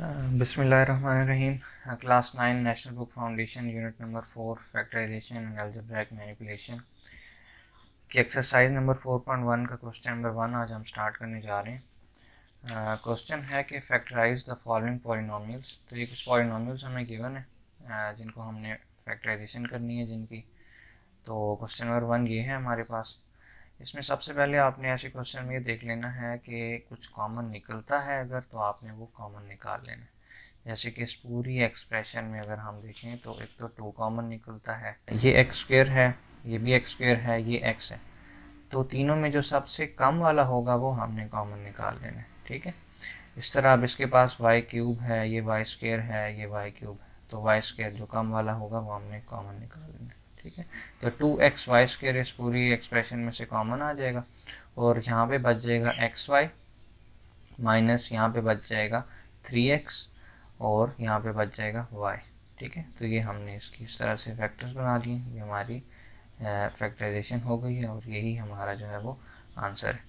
बिस्मिल्लाहिर्रहमानिर्रहीम। Class 9 national book foundation unit number 4 factorisation and algebraic manipulation की exercise number 4.1 का question number 1 आज हम स्टार्ट करने जा रहे हैं। क्वेश्चन है कि फैक्टराइज द फॉलोइंग पॉलिनोमियल्स। तो ये कुछ पॉलिनोमियल्स हमें गिवन है जिनको हमने फैक्टराइजेशन करनी है जिनकी। तो क्वेश्चन नंबर 1 ये है हमारे पास। इसमें सबसे पहले आपने ऐसे क्वेश्चन में ये देख लेना है कि कुछ कॉमन निकलता है अगर, तो आपने वो कॉमन निकाल लेना है। जैसे कि इस पूरी एक्सप्रेशन में अगर हम देखें तो एक तो 2 कॉमन निकलता है, ये एक्स स्क्वायर है, ये भी एक्स स्क्वायर है, ये एक्स है। तो तीनों में जो सबसे कम वाला होगा वो हमने कॉमन निकाल लेना है। ठीक है। इस तरह अब इसके पास वाई क्यूब है, ये वाई स्क्वायर है, ये वाई क्यूब है, तो वाई स्क्वायर जो कम वाला होगा वो हमने कॉमन निकाल लेना है। ठीक है। तो 2x वाई स्क्वायर इस पूरी एक्सप्रेशन में से कॉमन आ जाएगा और यहाँ पे बच जाएगा एक्स वाई माइनस यहाँ पे बच जाएगा 3x और यहाँ पे बच जाएगा y। ठीक है। तो ये हमने इसकी इस तरह से फैक्टर्स बना लिए, ये हमारी फैक्टराइजेशन हो गई है और यही हमारा जो है वो आंसर है।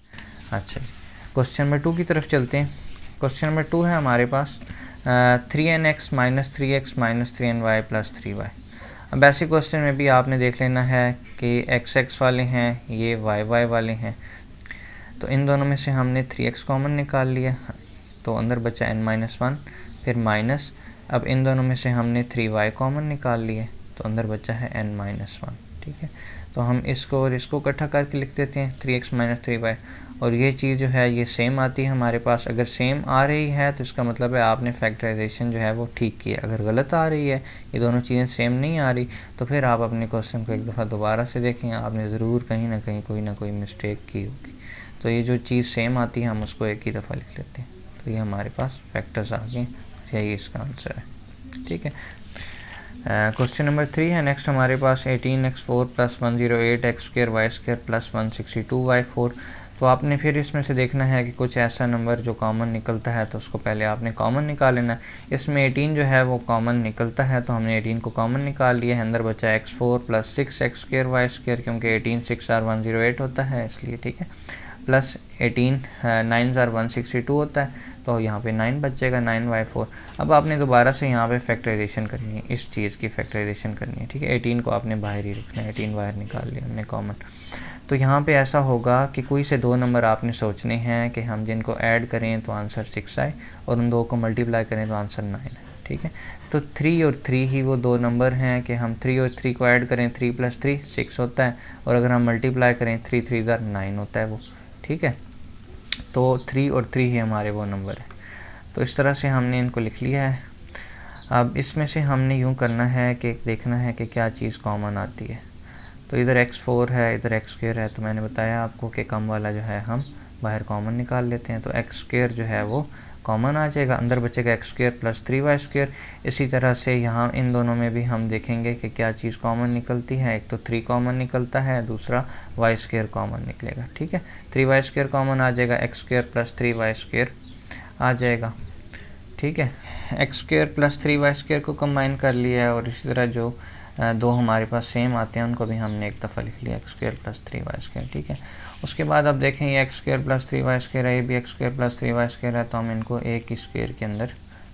अच्छा जी, क्वेश्चन नंबर 2 की तरफ चलते हैं। क्वेश्चन नंबर 2 है हमारे पास 3nx minus 3x minus 3ny plus 3y। अब ऐसे क्वेश्चन में भी आपने देख लेना है कि x वाले हैं, ये y वाले हैं। तो इन दोनों में से हमने 3x कॉमन निकाल लिया, तो अंदर बचा n-1, फिर माइनस। अब इन दोनों में से हमने 3y कॉमन निकाल लिए, तो अंदर बचा है n-1। ठीक है। तो हम इसको और इसको इकट्ठा करके लिख देते हैं 3x माइनस 3y। और ये चीज़ जो है ये सेम आती है हमारे पास। अगर सेम आ रही है तो इसका मतलब है आपने फैक्टराइजेशन जो है वो ठीक किया। अगर गलत आ रही है, ये दोनों चीज़ें सेम नहीं आ रही, तो फिर आप अपने क्वेश्चन को एक दफ़ा दोबारा से देखें, आपने ज़रूर कहीं ना कोई मिस्टेक की होगी। तो ये जो चीज़ सेम आती है हम उसको एक ही दफ़ा लिख लेते हैं। तो ये हमारे पास फैक्टर्स आ गए, यही इसका आंसर है। ठीक है। क्वेश्चन नंबर 3 है नेक्स्ट हमारे पास 18x4 plus 108x square y square plus 162y4। तो आपने फिर इसमें से देखना है कि कुछ ऐसा नंबर जो कॉमन निकलता है, तो उसको पहले आपने कॉमन निकाल लेना है। इसमें 18 जो है वो कॉमन निकलता है, तो हमने 18 को कॉमन निकाल लिया है। अंदर बचा x4 plus 6x square y square, क्योंकि 18 6 आर 108 होता है इसलिए। ठीक है। प्लस 18 9 आर 162 होता है, तो यहाँ पे 9 बचेगा, 9y4। अब आपने दोबारा से यहाँ पे फैक्टराइजेशन करनी है, इस चीज़ की फैक्टराइजेशन करनी है। ठीक है। 18 को आपने बाहर ही रखना है, 18 बाहर निकाल लिया हमने कॉमन। तो यहाँ पे ऐसा होगा कि कोई से दो नंबर आपने सोचने हैं कि हम जिनको ऐड करें तो आंसर 6 आए और उन दो को मल्टीप्लाई करें तो आंसर 9 है। ठीक है। तो 3 और 3 ही वो दो नंबर हैं कि हम 3 और 3 को ऐड करें, 3 + 3 6 होता है, और अगर हम मल्टीप्लाई करें 3 3 9 होता है वो। ठीक है। तो 3 और 3 ही हमारे वो नंबर है। तो इस तरह से हमने इनको लिख लिया है। अब इसमें से हमने यूँ करना है कि देखना है कि क्या चीज़ कॉमन आती है। तो इधर x4 है, इधर x स्क्वायर है, तो मैंने बताया आपको कि कम वाला जो है हम बाहर कॉमन निकाल लेते हैं। तो x स्क्वायर जो है वो कॉमन आ जाएगा, अंदर बचेगा x square plus 3y square. इसी तरह से यहाँ इन दोनों में भी हम देखेंगे कि क्या चीज़ कॉमन निकलती है। एक तो 3 कॉमन निकलता है, दूसरा y स्क्वायर कॉमन निकलेगा। ठीक है। 3y स्क्वायर कॉमन आ जाएगा, x square plus 3y square आ जाएगा। ठीक है। X square plus 3y square को कंबाइन कर लिया है, और इसी तरह जो दो हमारे पास सेम आते हैं उनको भी हमने एक दफ़ा लिख लिया, x square plus 3y square. ठीक है। उसके बाद अब देखें ये x square plus 3y square है, ये भी x square plus 3y square है, तो हम इनको एक ही स्क्वायर के अंदर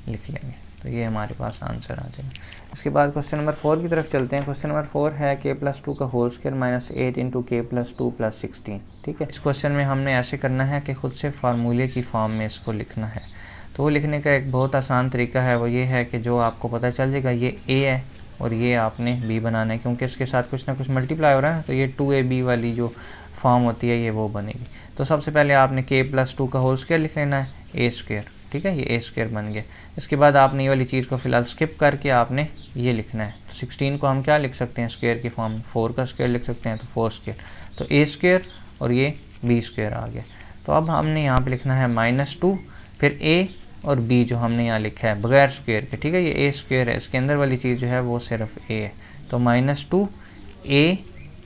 लिख लेंगे, तो ये हमारे पास आंसर आ जाएगा। इसके बाद क्वेश्चन नंबर 4 की तरफ चलते हैं। क्वेश्चन नंबर 4 है k+2 का whole square minus 8 into k+2 plus 16। ठीक है। इस क्वेश्चन में हमने ऐसे करना है कि खुद से फार्मूले की फॉर्म में इसको लिखना है। तो वो लिखने का एक बहुत आसान तरीका है, वो ये है कि जो आपको पता चल जाएगा ये a है और ये आपने b बनाना है, क्योंकि इसके साथ कुछ ना कुछ मल्टीप्लाई हो रहा है, तो ये 2ab वाली जो फॉर्म होती है ये वो बनेगी। तो सबसे पहले आपने k+2 का होल स्क्वायर लिख लेना है, a स्क्वायर। ठीक है। ये a स्क्वायर बन गया। इसके बाद आपने ये वाली चीज़ को फिलहाल स्किप करके आपने ये लिखना है। तो 16 को हम क्या लिख सकते हैं स्क्वायर की फॉर्म में, 4 का स्क्वायर लिख सकते हैं, तो 4 स्क्वायर। तो a स्क्वायर और ये b स्क्वायर आ गया। तो अब हमने यहाँ पे लिखना है -2, फिर a और b जो हमने यहाँ लिखा है बगैर स्क्वायर के। ठीक है। ये a स्क्वायर है, इसके अंदर वाली चीज़ जो है वो सिर्फ a है। तो -2 a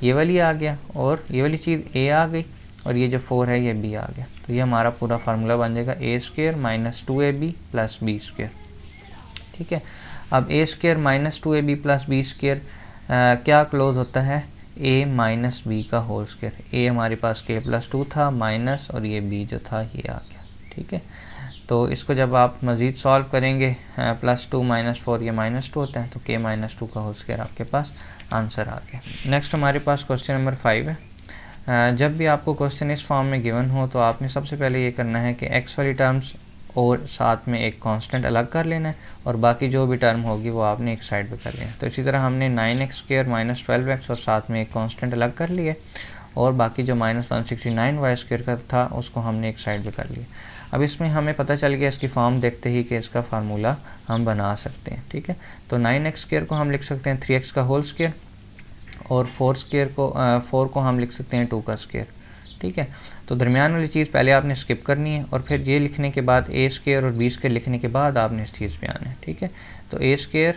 ये वाली आ गया और ये वाली चीज़ a आ गई, और ये जो 4 है ये b आ गया। तो ये हमारा पूरा फार्मूला बन जाएगा a square minus 2ab plus b square. ठीक है। अब a square minus 2ab plus b square क्या क्लोज होता है, a माइनस b का होल स्क्वायर। a हमारे पास k+2 था माइनस, और ये b जो था ये आ गया। ठीक है। तो इसको जब आप मज़ीद सॉल्व करेंगे +2 - 4 ये -2 होता है, तो k - 2 का होल स्क्वायर आपके पास आंसर आ गया। नेक्स्ट हमारे पास क्वेश्चन नंबर 5 है। जब भी आपको क्वेश्चन इस फॉर्म में गिवन हो तो आपने सबसे पहले ये करना है कि x वाली टर्म्स और साथ में एक कांस्टेंट अलग कर लेना है और बाकी जो भी टर्म होगी वो आपने एक साइड पे कर लेना है। तो इसी तरह हमने 9x² - 12x और साथ में एक कांस्टेंट अलग कर लिए और बाकी जो -169y² का था उसको हमने एक साइड पे कर लिया। अब इसमें हमें पता चल गया इसकी फॉर्म देखते ही कि इसका फार्मूला हम बना सकते हैं, ठीक है। तो 9x² को हम लिख सकते हैं 3x का होल स्क्वायर और 4 को हम लिख सकते हैं 2 का स्क्वायर, ठीक है। तो दरमियान वाली चीज़ पहले आपने स्किप करनी है और फिर ये लिखने के बाद a² और b² लिखने के बाद आपने इस चीज़ पे आना है, ठीक है। तो a²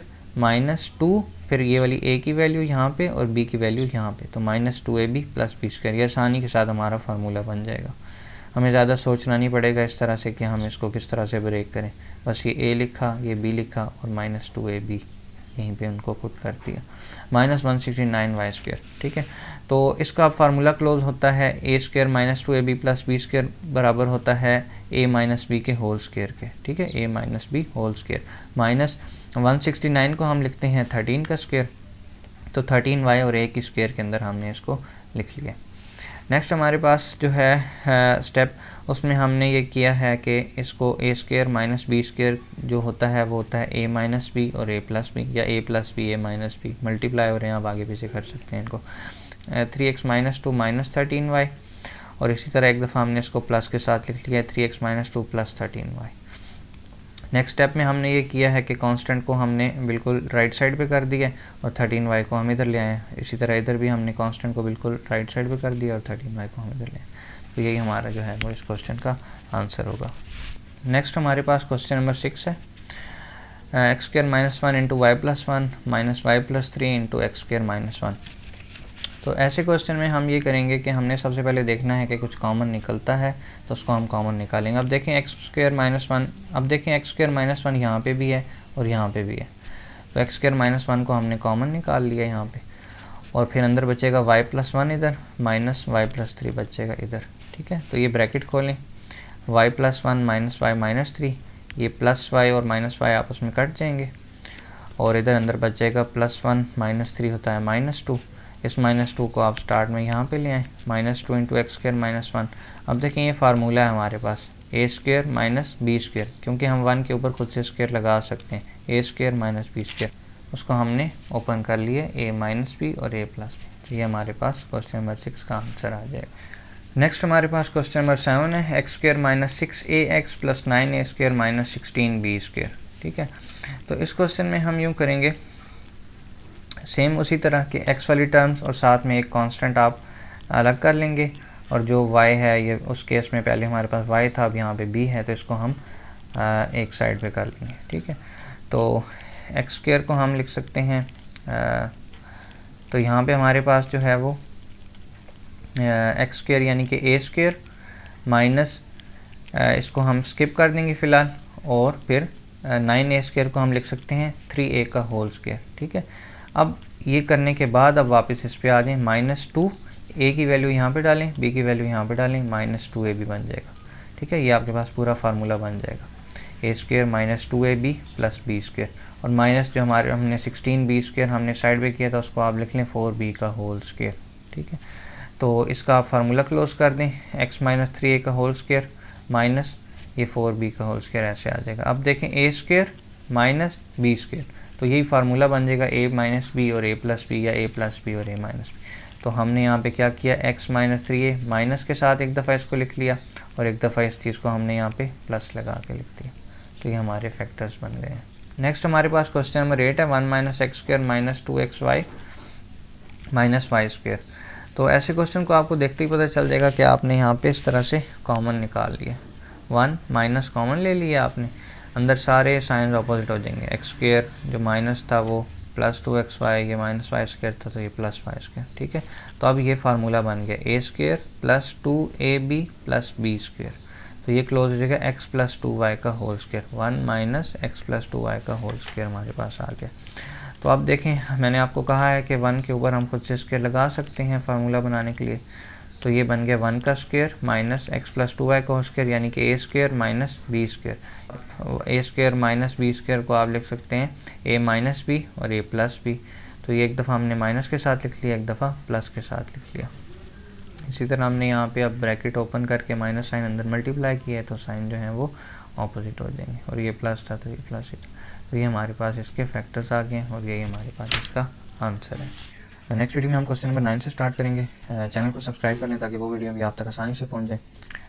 - 2 फिर ये वाली a की वैल्यू यहाँ पे और b की वैल्यू यहाँ पे, तो -2ab + b²। ये आसानी के साथ हमारा फार्मूला बन जाएगा। हमें ज़्यादा सोचना नहीं पड़ेगा इस तरह से कि हम इसको किस तरह से ब्रेक करें। बस ये a लिखा, ये b लिखा और -2ab यहीं पे उनको पुट कर दिया, -169y², ठीक है। तो इसका फार्मूला क्लोज होता है a² - 2ab + b² बराबर होता है a - b के होल स्क्वायर के, ठीक है, a - b होल स्क्वायर। -169 को हम लिखते हैं 13 का स्क्वायर, तो 13y और a की स्क्वायर के अंदर हमने इसको लिख लिया। नेक्स्ट हमारे पास जो है स्टेप, उसमें हमने ये किया है कि इसको a² - b² जो होता है वो होता है a - b और a + b या a + b a - b, multiply हो रहे हैं, आप आगे पीछे कर सकते हैं इनको। 3x - 2 - 13y और इसी तरह एक दफ़ा हमने इसको प्लस के साथ लिख लिया 3x - 2 + 13y। नेक्स्ट स्टेप में हमने ये किया है कि कांस्टेंट को हमने बिल्कुल राइट साइड पे कर दिया और 13y को हम इधर ले आए। इसी तरह इधर भी हमने कांस्टेंट को बिल्कुल राइट साइड पे कर दिया और 13y को हम इधर ले आए। तो यही हमारा जो है वो इस क्वेश्चन का आंसर होगा। नेक्स्ट हमारे पास क्वेश्चन नंबर 6 है। x² - 1 × y + 1 - y + 3 × x² - 1। तो ऐसे क्वेश्चन में हम ये करेंगे कि हमने सबसे पहले देखना है कि कुछ कॉमन निकलता है तो उसको हम कॉमन निकालेंगे। अब देखें x² - 1, अब देखें x² - 1 यहाँ पे भी है और यहाँ पे भी है, तो x² - 1 को हमने कॉमन निकाल लिया यहाँ पे और फिर अंदर बचेगा y + 1 इधर माइनस y + 3 बचेगा इधर, ठीक है। तो ये ब्रैकेट खोलें, y + 1 - y - 3, ये +y और -y आपस में कट जाएंगे और इधर अंदर बचेगा +1 - 3 होता है -2। इस -2 को आप स्टार्ट में यहाँ पे ले आएँ, -2 × x² - 1। अब देखें ये फार्मूला है हमारे पास a² - b², क्योंकि हम 1 के ऊपर खुद से स्क्वायर लगा सकते हैं, a² - b², उसको हमने ओपन कर लिए a - b और a + b। तो ये हमारे पास क्वेश्चन नंबर 6 का आंसर आ जाएगा। नेक्स्ट हमारे पास क्वेश्चन नंबर 7 है x² - 6ax + 9a² - 16b², ठीक है। तो इस क्वेश्चन में हम यूँ करेंगे, सेम उसी तरह के x वाली टर्म्स और साथ में एक कांस्टेंट आप अलग कर लेंगे और जो y है ये उस केस में पहले हमारे पास y था, अब यहाँ पे b है, तो इसको हम एक साइड पे कर लेंगे, ठीक है। तो x² को हम लिख सकते हैं, तो यहाँ पे हमारे पास जो है वो x² यानी कि a² माइनस इसको हम स्किप कर देंगे फ़िलहाल और फिर 9a² को हम लिख सकते हैं 3a का होल स्क्वायर, ठीक है। अब ये करने के बाद अब वापस इस पे आ जाएं, -2 a की वैल्यू यहाँ पे डालें, b की वैल्यू यहाँ पे डालें, -2ab बन जाएगा, ठीक है। ये आपके पास पूरा फार्मूला बन जाएगा, a² - 2ab + b² और माइनस जो हमने 16b² हमने साइड पे किया था उसको आप लिख लें 4b का होल स्क्वायर, ठीक है। तो इसका आप फार्मूला क्लोज कर दें, x - 3a का होल स्क्वायर माइनस ये 4b का होल स्क्वायर ऐसे आ जाएगा। अब देखें a² - b², तो यही फार्मूला बन जाएगा a - b और a + b या a + b और a - b। तो हमने यहाँ पे क्या किया, x - 3a माइनस के साथ एक दफ़ा इसको लिख लिया और एक दफ़ा इस चीज़ को हमने यहाँ पे प्लस लगा के लिख दिया, तो ये हमारे फैक्टर्स बन गए हैं। नेक्स्ट हमारे पास क्वेश्चन नंबर 8 है 1 - x² - 2xy - y²। तो ऐसे क्वेश्चन को आपको देखते ही पता चल जाएगा कि आपने यहाँ पे इस तरह से कॉमन निकाल लिया, 1 माइनस कॉमन ले लिया आपने, अंदर सारे साइंस अपोजिट हो जाएंगे, x² जो माइनस था वो +2xy, ये -y² था तो ये +y², ठीक है। तो अब ये फार्मूला बन गया a² + 2ab + b², तो ये क्लोज हो जाएगा x + 2y का होल स्क्वायर, 1 - x + 2y का होल स्क्वायर हमारे पास आ गया। तो अब देखें मैंने आपको कहा है कि 1 के ऊपर हम खुद से स्क्वायर लगा सकते हैं फार्मूला बनाने के लिए, तो तो ये बन गया 1 का square minus x plus 2y का स्क्वायर, यानी कि a square minus b square. a square minus b square को आप लिख सकते हैं a माइनस बी और a प्लस बी। तो ये एक दफ़ा हमने माइनस के साथ लिख लिया, एक दफ़ा प्लस के साथ लिख लिया। इसी तरह हमने यहाँ पे अब ब्रैकेट ओपन करके माइनस साइन अंदर मल्टीप्लाई किया है, तो साइन जो है वो ऑपोजिट हो जाएंगे, और ये प्लस था तो ये प्लस ही था। तो ये हमारे पास इसके फैक्टर्स आ गए हैं और यही हमारे पास इसका आंसर है। नेक्स्ट वीडियो में हम क्वेश्चन नंबर 9 से स्टार्ट करेंगे। चैनल को सब्सक्राइब कर लें ताकि वो वीडियो भी आप तक आसानी से पहुँच जाए।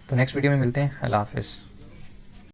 तो नेक्स्ट वीडियो में मिलते हैं। अल्लाह हाफिज़।